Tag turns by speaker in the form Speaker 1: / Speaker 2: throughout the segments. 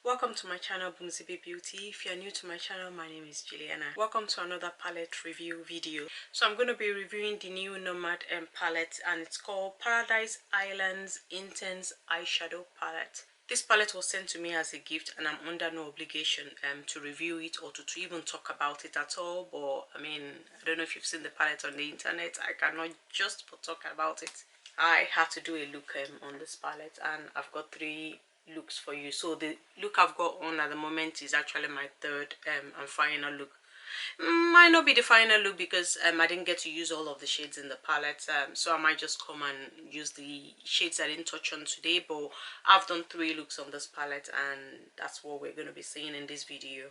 Speaker 1: Welcome to my channel Boomzibi Beauty. If you are new to my channel, my name is Juliana. Welcome to another palette review video. So I'm going to be reviewing the new Nomad palette, and it's called Paradise Islands Intense Eyeshadow Palette. This palette was sent to me as a gift, and I'm under no obligation to review it or to even talk about it at all. But I mean, I don't know if you've seen the palette on the internet. I cannot just talk about it. I have to do a look on this palette, and I've got 3 looks for you. So the look I've got on at the moment is actually my third and final look. Might not be the final look because I didn't get to use all of the shades in the palette, so I might just come and use the shades I didn't touch on today. But I've done 3 looks on this palette, and that's what we're going to be seeing in this video.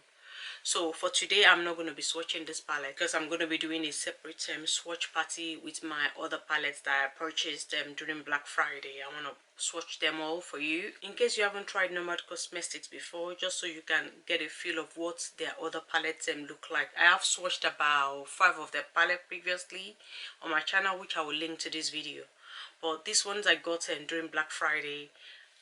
Speaker 1: So for today, I'm not going to be swatching this palette because I'm going to be doing a separate swatch party with my other palettes that I purchased during Black Friday. I want to swatch them all for you. In case you haven't tried Nomad Cosmetics before, just so you can get a feel of what their other palettes look like. I have swatched about 5 of their palette previously on my channel, which I will link to this video. But these ones I got during Black Friday,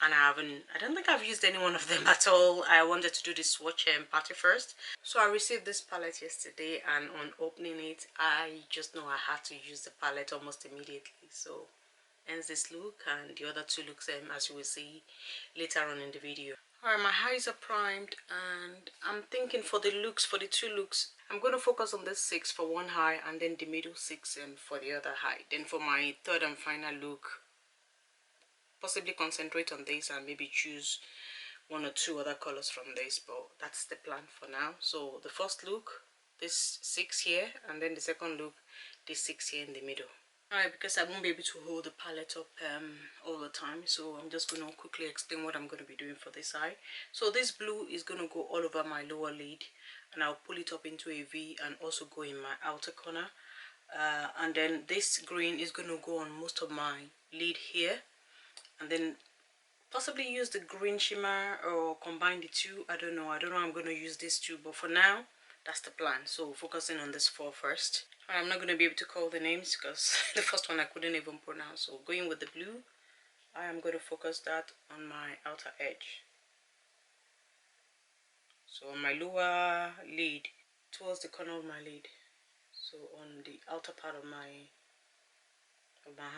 Speaker 1: and I don't think I've used any one of them at all. I wanted to do this swatch party first. So I received this palette yesterday, and on opening it, I just know I had to use the palette almost immediately. So hence this look and the other 2 looks as you will see later on in the video. Alright, my eyes are primed, and I'm thinking for the 2 looks, I'm going to focus on this 6 for one eye and then the middle 6 for the other eye. Then for my third and final look, possibly concentrate on this and maybe choose 1 or 2 other colors from this, but that's the plan for now. So the first look, this 6 here, and then the second look, this 6 here in the middle. Alright, because I won't be able to hold the palette up all the time, so I'm just going to quickly explain what I'm going to be doing for this eye. So this blue is going to go all over my lower lid, and I'll pull it up into a V and also go in my outer corner. And then this green is going to go on most of my lid here, and then possibly use the green shimmer or combine the 2. I don't know I'm going to use this 2, but for now that's the plan. So focusing on this 4 first. I'm not going to be able to call the names because the first one I couldn't even pronounce. So going with the blue, I am going to focus that on my outer edge. So on my lower lid, towards the corner of my lid, so on the outer part of my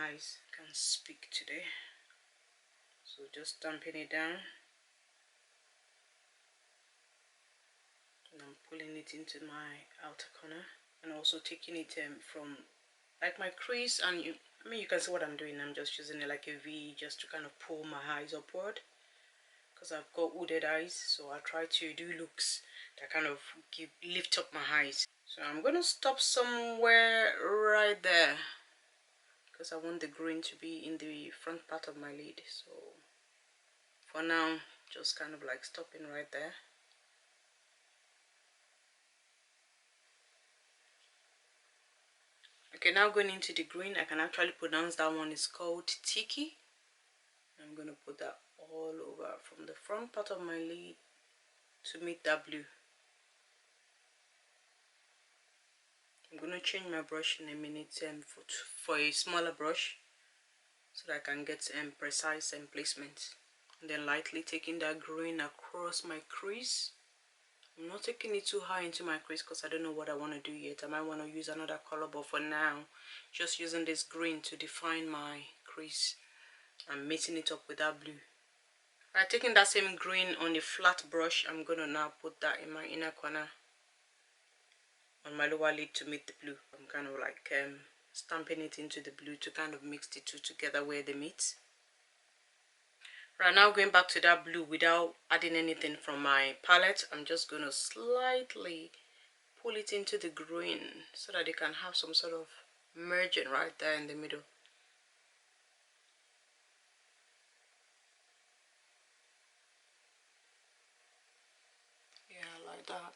Speaker 1: eyes. I can't speak today. So just damping it down, and I'm pulling it into my outer corner, and also taking it from like my crease, and you can see what I'm doing. I'm just using it like a V just to kind of pull my eyes upward because I've got wooded eyes, so I try to do looks that kind of lift up my eyes. So I'm gonna stop somewhere right there because I want the green to be in the front part of my lid. So for now, just kind of like stopping right there. Okay, now going into the green, I can actually pronounce that one. Is called Tiki. I'm going to put that all over from the front part of my lid to meet that blue. I'm going to change my brush in a minute for a smaller brush so that I can get precise placement. And then lightly taking that green across my crease. I'm not taking it too high into my crease because I don't know what I want to do yet. I might want to use another color, but for now, just using this green to define my crease and mixing it up with that blue. Alright, taking that same green on a flat brush, I'm going to now put that in my inner corner on my lower lid to meet the blue. I'm kind of like stamping it into the blue to kind of mix the 2 together where they meet. Right, now going back to that blue without adding anything from my palette, I'm just going to slightly pull it into the green so that they can have some sort of merging right there in the middle. Yeah, like that.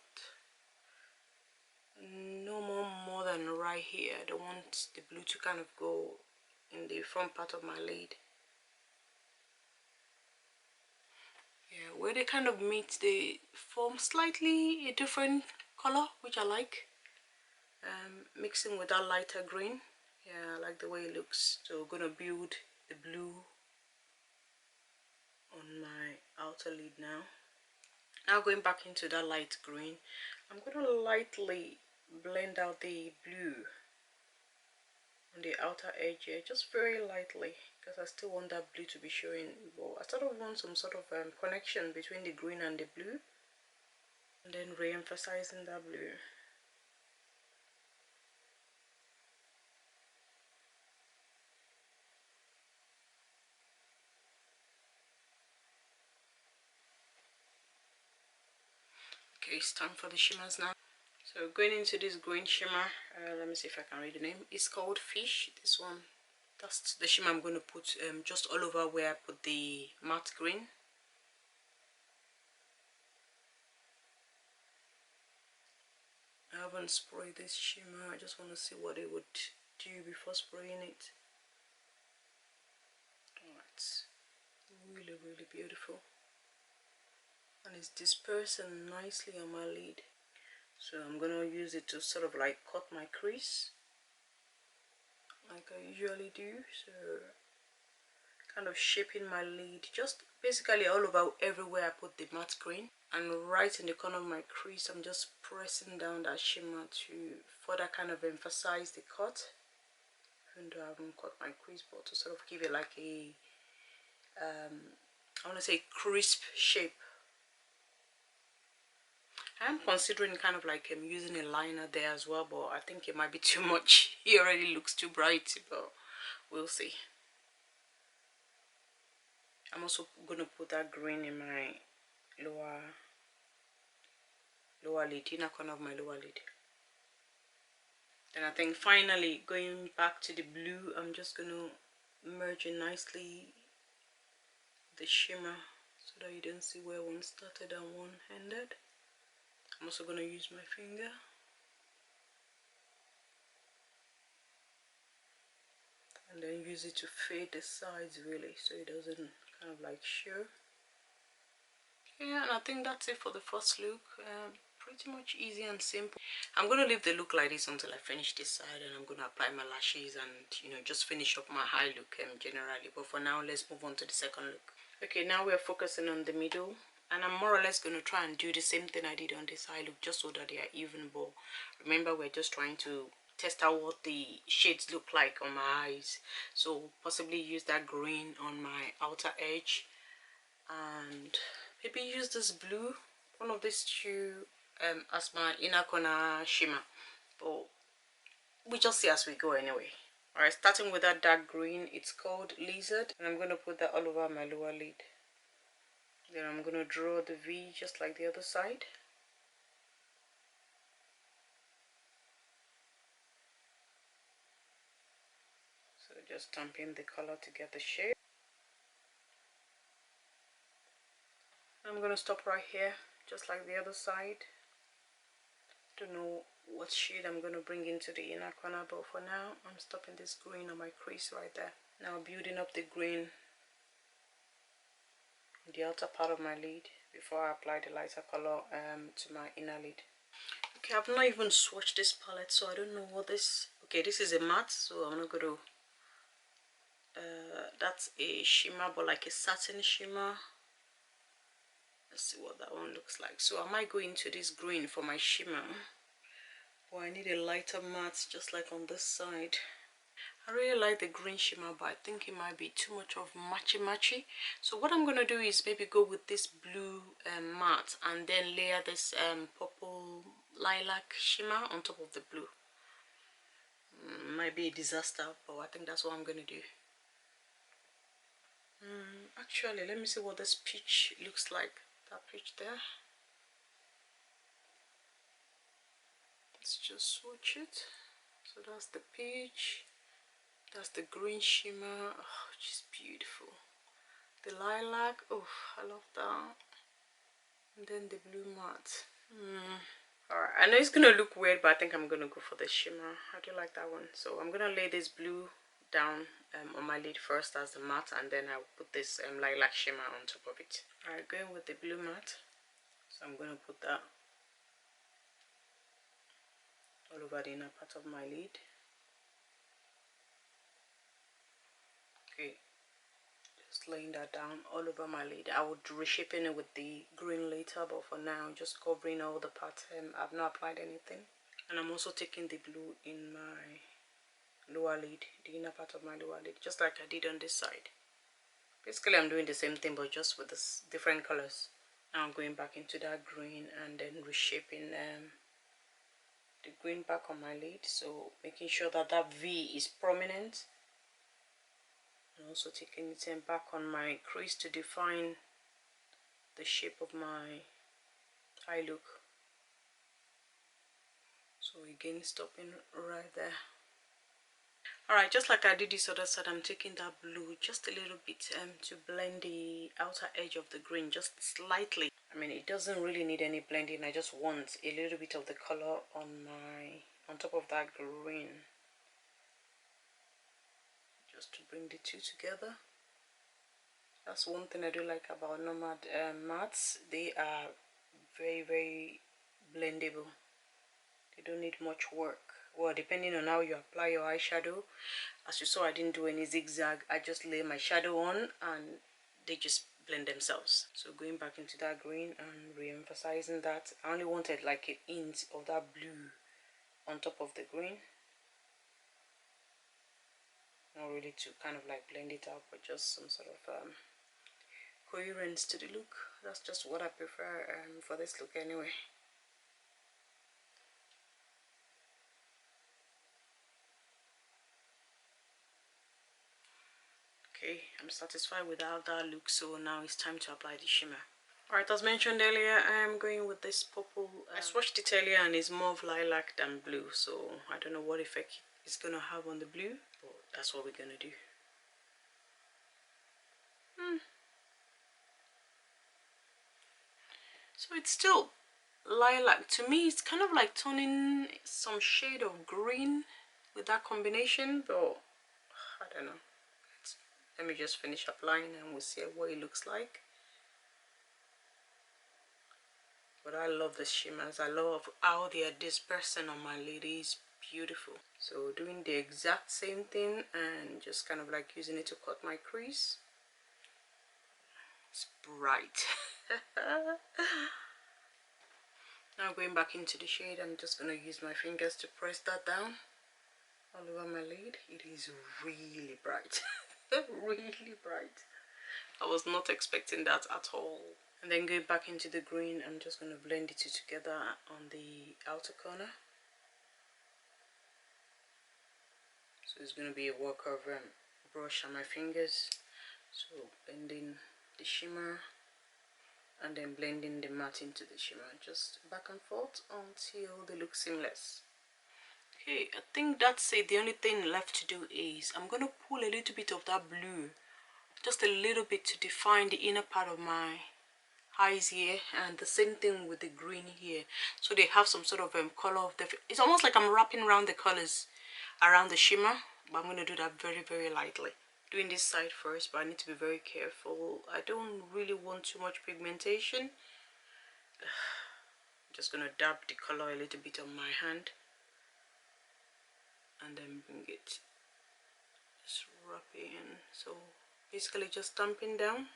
Speaker 1: No more than right here. I don't want the blue to kind of go in the front part of my lid. Yeah, where they kind of meet, they form slightly a different color, which I like. Mixing with that lighter green. Yeah, I like the way it looks. So we're gonna build the blue on my outer lid now. Now going back into that light green, I'm going to lightly blend out the blue on the outer edge here, just very lightly, because I still want that blue to be showing. But I sort of want some sort of connection between the green and the blue, and then re-emphasizing that blue. Okay, it's time for the shimmers now. So going into this green shimmer, let me see if I can read the name. It's called Fish. This one, that's the shimmer I'm going to put just all over where I put the matte green. I haven't sprayed this shimmer. I just want to see what it would do before spraying it. Oh, it's really, really beautiful, and it's dispersing nicely on my lid. So I'm gonna use it to sort of like cut my crease like I usually do. So kind of shaping my lid, just basically all over everywhere I put the matte green, and right in the corner of my crease I'm just pressing down that shimmer to further kind of emphasize the cut, even though I haven't cut my crease, but to sort of give it like a I want to say crisp shape. I'm considering kind of like using a liner there as well, but I think it might be too much. It already looks too bright, but we'll see. I'm also going to put that green in my lower lid, inner corner of my lower lid. Then I think finally going back to the blue, I'm just going to merge it nicely the shimmer so that you don't see where one started and one ended. I'm also going to use my finger and then use it to fade the sides really, so it doesn't kind of like show. Yeah, and I think that's it for the first look. Pretty much easy and simple. I'm going to leave the look like this until I finish this side, and I'm going to apply my lashes and, you know, just finish up my eye look generally. But for now, let's move on to the second look. Okay, now we're focusing on the middle, and I'm more or less going to try and do the same thing I did on this eye look, just so that they are even. But remember, we're just trying to test out what the shades look like on my eyes, so possibly use that green on my outer edge, and maybe use this blue, one of these two, as my inner corner shimmer, but we just see as we go anyway. Alright, starting with that dark green, it's called Lizard, and I'm going to put that all over my lower lid. Then I'm going to draw the V just like the other side. So just stamping the color to get the shape. I'm going to stop right here, just like the other side. Don't know what shade I'm going to bring into the inner corner, but for now I'm stopping this green on my crease right there. Now building up the green in the outer part of my lid before I apply the lighter color to my inner lid. Okay, I've not even swatched this palette, so I don't know what this... Okay, this is a matte, so I'm not going to... that's a shimmer, but like a satin shimmer. Let's see what that one looks like. So I might go into this green for my shimmer, but I need a lighter matte just like on this side. I really like the green shimmer, but I think it might be too much of matchy. So what I'm going to do is maybe go with this blue matte and then layer this purple lilac shimmer on top of the blue. Might be a disaster, but I think that's what I'm going to do. Actually, let me see what this peach looks like. That peach there. Let's just swatch it. So that's the peach. That's the green shimmer. Oh, just beautiful. The lilac. Oh, I love that. And then the blue matte. Alright, I know it's gonna look weird, but I think I'm gonna go for the shimmer. I do like that one. So I'm gonna lay this blue down on my lid first as the matte, and then I'll put this lilac shimmer on top of it. Alright, going with the blue matte. So I'm gonna put that all over the inner part of my lid. Okay, just laying that down all over my lid. I would reshaping it with the green later. later, but for now just covering all the parts. I've not applied anything. And I'm also taking the blue in my lower lid, the inner part of my lower lid, just like I did on this side. Basically I'm doing the same thing but just with this different colors. Now I'm going back into that green and then reshaping the green back on my lid, so making sure that that V is prominent, and also taking it back on my crease to define the shape of my eye look. So again, stopping right there. Alright, just like I did this other side, I'm taking that blue just a little bit to blend the outer edge of the green just slightly. I mean, it doesn't really need any blending. I just want a little bit of the color on top of that green, just to bring the two together. That's one thing I do like about Nomad mattes. They are very blendable. They don't need much work. Well, depending on how you apply your eyeshadow. As you saw, I didn't do any zigzag. I just lay my shadow on and they just blend themselves. So going back into that green and re-emphasizing that. I only wanted like an hint of that blue on top of the green. Not really to kind of like blend it out, but just some sort of coherence to the look. That's just what I prefer for this look anyway. Okay, I'm satisfied with how that looks, so now it's time to apply the shimmer. Alright, as mentioned earlier, I am going with this purple. I swatched it earlier and it's more of lilac than blue, so I don't know what effect it's going to have on the blue, but that's what we're going to do. So it's still lilac. To me, it's kind of like turning some shade of green with that combination, but I don't know. Let me just finish applying and we'll see what it looks like. But I love the shimmers. I love how they are dispersing on my lid. It's beautiful. So doing the exact same thing and just kind of like using it to cut my crease. It's bright. Now going back into the shade, I'm just going to use my fingers to press that down all over my lid. It is really bright. Really bright. I was not expecting that at all. And then going back into the green, I'm just going to blend the two together on the outer corner. So it's going to be a work of brush on my fingers. So blending the shimmer and then blending the matte into the shimmer, just back and forth until they look seamless. Okay, I think that's it. The only thing left to do is I'm going to pull a little bit of that blue, just a little bit, to define the inner part of my eyes here, and the same thing with the green here, so they have some sort of color of the, it's almost like I'm wrapping around the colors around the shimmer, but I'm going to do that very lightly. Doing this side first, but I need to be very careful. I don't really want too much pigmentation. Just going to dab the color a little bit on my hand and then bring it, just wrap it in. So basically just stamping down.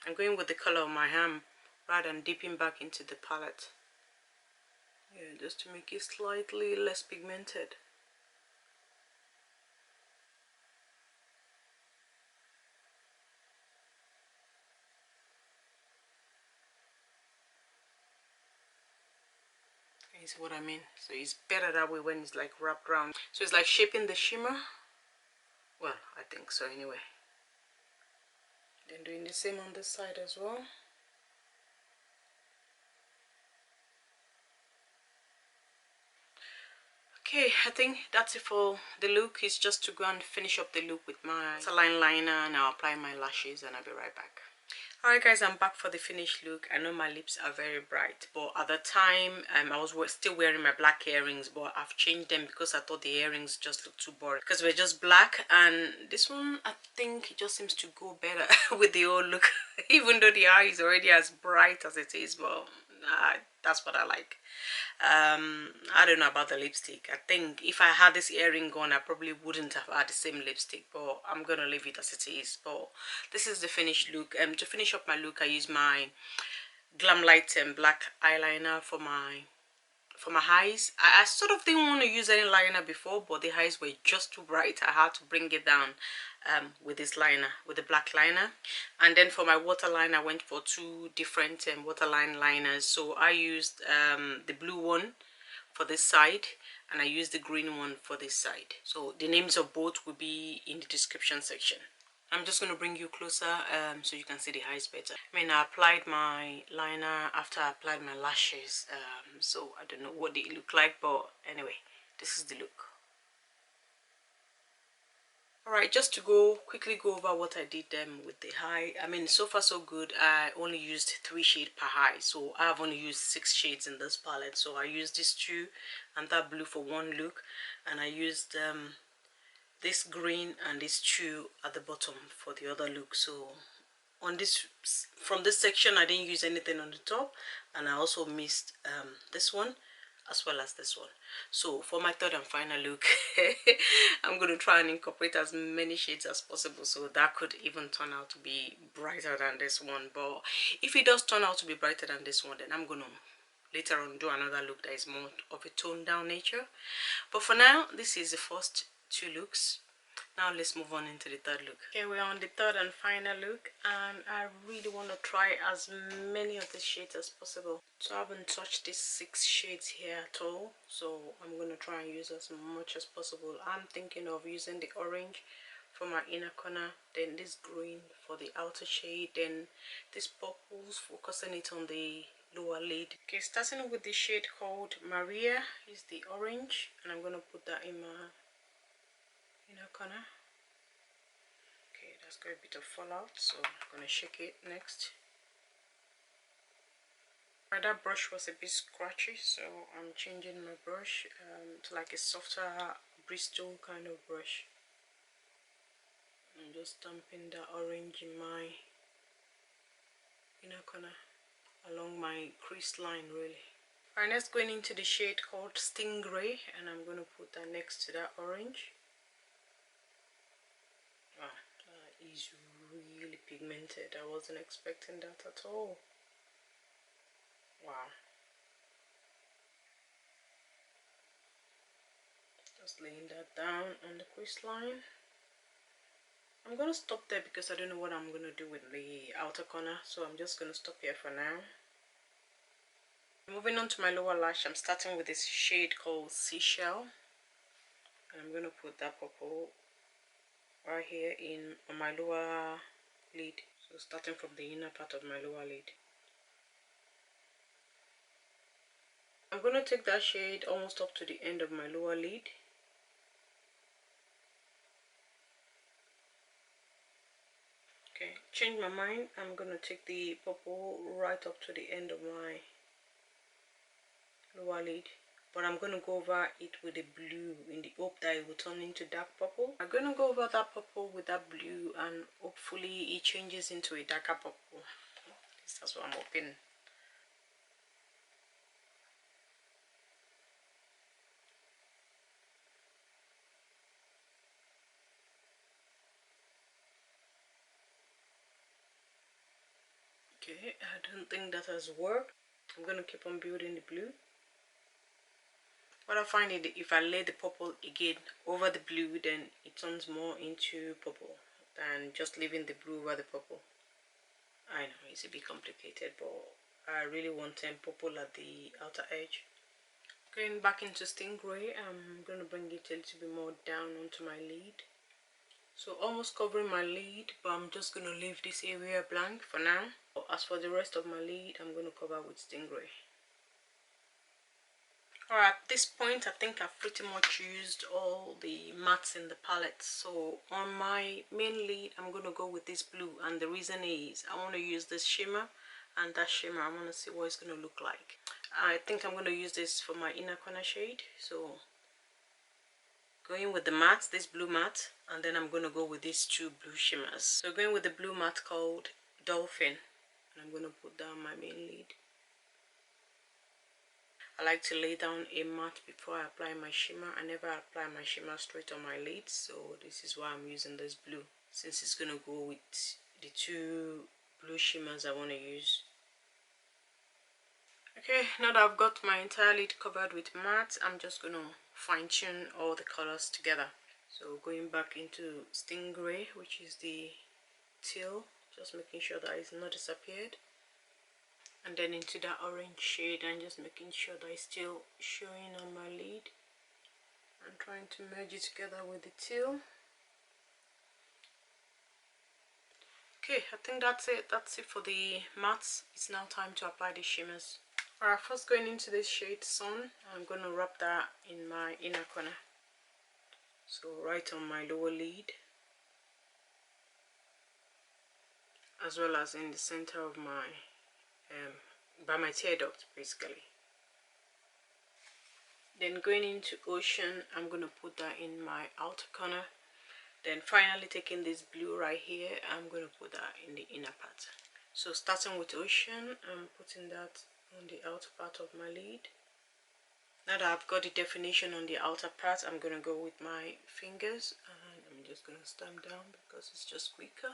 Speaker 1: I'm going with the color of my hand rather than dipping back into the palette. Yeah, just to make it slightly less pigmented. You see what I mean? So it's better that way when it's like wrapped around. So it's like shaping the shimmer. Well, I think so anyway. Then doing the same on this side as well. Okay, I think that's it for the look. It's just to go and finish up the look with my line liner, and I'll apply my lashes and I'll be right back. Alright guys, I'm back for the finished look. I know my lips are very bright, but at the time I was still wearing my black earrings, but I've changed them because I thought the earrings just looked too boring because we're just black, and this one I think it just seems to go better with the whole look even though the eye is already as bright as it is, but that's what I like. I don't know about the lipstick. I think if I had this earring on, I probably wouldn't have had the same lipstick, but I'm gonna leave it as it is. But this is the finished look. To finish up my look, I use my Glamlite and black eyeliner for my eyes. I sort of didn't want to use any liner before, but the eyes were just too bright. I had to bring it down with this liner, with the black liner. And then for my waterline, I went for two different waterline liners. So I used the blue one for this side, and I used the green one for this side. So the names of both will be in the description section. I'm just going to bring you closer so you can see the eyes better. I mean, I applied my liner after I applied my lashes, so I don't know what they look like, but anyway, this is the look. Alright, just to quickly go over what I did with the eye. I mean, so far so good. I only used 3 shades per eye, so I have only used 6 shades in this palette. So I used these two and that blue for one look, and I used this green and this two at the bottom for the other look. So on this, from this section, I didn't use anything on the top, and I also missed this one as well as this one. So for my third and final look, I'm going to try and incorporate as many shades as possible, so that could even turn out to be brighter than this one. But if it does turn out to be brighter than this one, then I'm going to later on do another look that is more of a toned down nature. But for now, this is the first two looks. Now let's move on into the third look. Okay, we're on the third and final look, and I really want to try as many of the shades as possible. So I haven't touched these 6 shades here at all, so I'm going to try and use as much as possible. I'm thinking of using the orange for my inner corner, then this green for the outer shade, then this purples, focusing it on the lower lid. Okay, starting with the shade called Maria is the orange, and I'm going to put that in my inner corner. Okay, that's got a bit of fallout, so I'm gonna shake it next. Right, that brush was a bit scratchy, so I'm changing my brush to like a softer Bristol kind of brush. I'm just stamping the orange in my inner corner along my crease line, really. Alright, next going into the shade called Stingray, and I'm going to put that next to that orange. Wow, that is really pigmented. I wasn't expecting that at all. Wow. Just laying that down on the crease line. I'm going to stop there because I don't know what I'm going to do with the outer corner, so I'm just going to stop here for now. Moving on to my lower lash, I'm starting with this shade called Seashell, and I'm going to put that purple right here on my lower lid, so starting from the inner part of my lower lid. I'm going to take that shade almost up to the end of my lower lid. Okay, change my mind. I'm going to take the purple right up to the end of my lower lid, but I'm going to go over it with a blue in the hope that it will turn into dark purple. I'm going to go over that purple with that blue, and hopefully it changes into a darker purple. That's what I'm hoping. Okay, I don't think that has worked. I'm going to keep on building the blue. What I find is if I lay the purple again over the blue, then it turns more into purple than just leaving the blue over the purple. I know it's a bit complicated, but I really want purple at the outer edge. Going back into Stingray, I'm going to bring it a little bit more down onto my lid. So almost covering my lid, but I'm just going to leave this area blank for now. As for the rest of my lid, I'm going to cover with Stingray. Alright, at this point I think I've pretty much used all the mattes in the palette. So on my main lid, I'm going to go with this blue, and the reason is I want to use this shimmer and that shimmer. I want to see what it's going to look like. I think I'm going to use this for my inner corner shade. So going with the matte, this blue matte, and then I'm going to go with these two blue shimmers. So going with the blue matte called Dolphin, and I'm going to put down my main lid. I like to lay down a matte before I apply my shimmer. I never apply my shimmer straight on my lid, so this is why I'm using this blue, since it's going to go with the two blue shimmers I want to use. Okay, now that I've got my entire lid covered with matte, I'm just going to fine-tune all the colors together. So going back into Stingray, which is the teal, just making sure that it's not disappeared. And then into that orange shade and just making sure that it's still showing on my lid. I'm trying to merge it together with the teal. Okay, I think that's it. That's it for the mattes. It's now time to apply the shimmers. Alright, first going into this shade Sun, I'm going to wrap that in my inner corner. So right on my lower lid, as well as in the center of my, by my tear duct basically. Then going into Ocean, I'm going to put that in my outer corner. Then finally taking this blue right here, I'm going to put that in the inner part. So starting with Ocean, I'm putting that on the outer part of my lid. Now that I've got the definition on the outer part, I'm going to go with my fingers and I'm just going to stamp down because it's just quicker.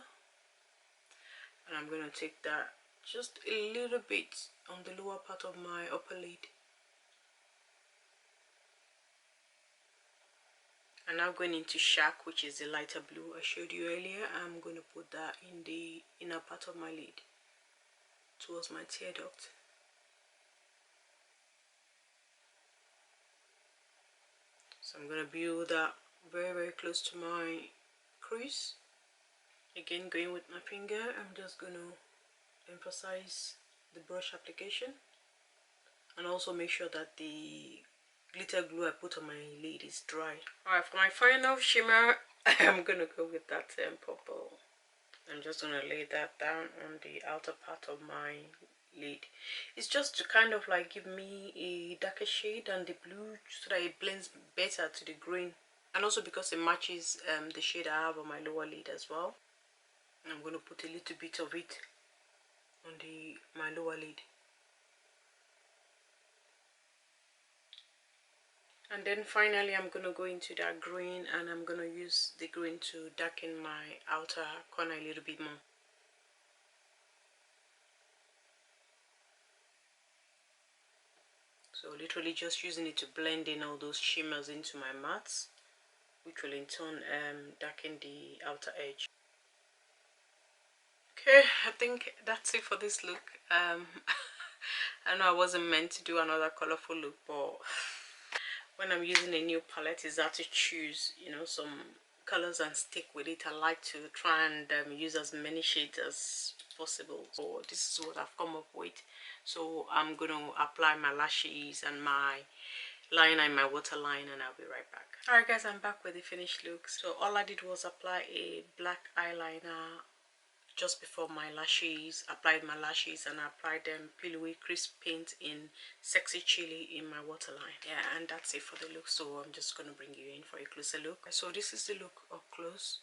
Speaker 1: And I'm going to take that just a little bit on the lower part of my upper lid. And now going into Shark, which is the lighter blue I showed you earlier, I'm going to put that in the inner part of my lid towards my tear duct. So I'm going to build that very close to my crease. Again, going with my finger, I'm just going to emphasize the brush application and also make sure that the glitter glue I put on my lid is dry. Alright, for my final shimmer, I'm going to go with that purple. I'm just going to lay that down on the outer part of my lid. It's just to kind of like give me a darker shade than the blue so that it blends better to the green, and also because it matches the shade I have on my lower lid as well. I'm going to put a little bit of it on my lower lid. And then finally I'm going to go into that green and I'm going to use the green to darken my outer corner a little bit more. So literally just using it to blend in all those shimmers into my mattes, which will in turn darken the outer edge. Okay, I think that's it for this look. I know I wasn't meant to do another colorful look, but when I'm using a new palette, is that to choose, you know, some colors and stick with it. I like to try and use as many shades as possible. So this is what I've come up with. So I'm going to apply my lashes and my liner and my waterline and I'll be right back. Alright guys, I'm back with the finished look. So all I did was apply a black eyeliner just before my lashes, applied my lashes and I applied Plouise crisp paint in Sexy Chilli in my waterline. Yeah, and that's it for the look. So I'm just going to bring you in for a closer look. So this is the look up close.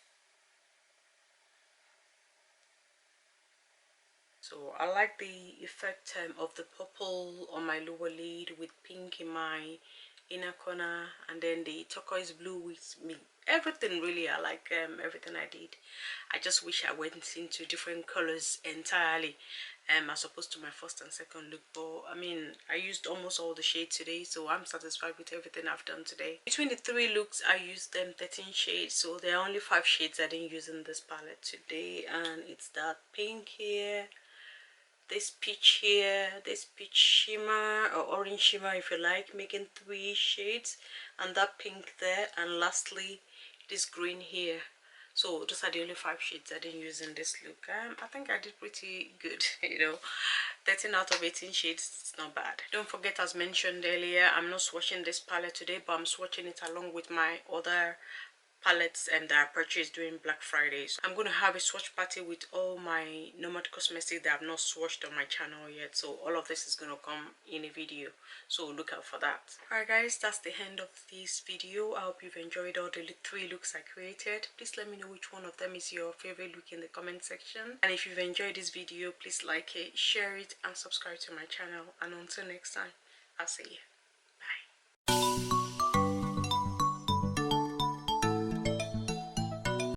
Speaker 1: So I like the effect of the purple on my lower lid with pink in my inner corner, and then the turquoise blue with me. Everything really, I like everything I did. I just wish I went into different colors entirely as opposed to my first and second look, but I mean I used almost all the shades today, so I'm satisfied with everything I've done today. Between the three looks I used 13 shades, so there are only 5 shades I didn't use in this palette today, and it's that pink here, this peach here, this peach shimmer or orange shimmer if you like, making 3 shades, and that pink there, and lastly this green here. So those are the only 5 shades I didn't use in this look. I think I did pretty good, you know. 13 out of 18 shades, it's not bad. Don't forget, as mentioned earlier, I'm not swatching this palette today, but I'm swatching it along with my other palettes and that I purchased during Black Friday. So I'm going to have a swatch party with all my Nomad cosmetics that I've not swatched on my channel yet. So all of this is going to come in a video, so look out for that. Alright guys, that's the end of this video. I hope you've enjoyed all the 3 looks I created. Please let me know which one of them is your favorite look in the comment section. And if you've enjoyed this video, please like it, share it and subscribe to my channel. And until next time, I'll see you.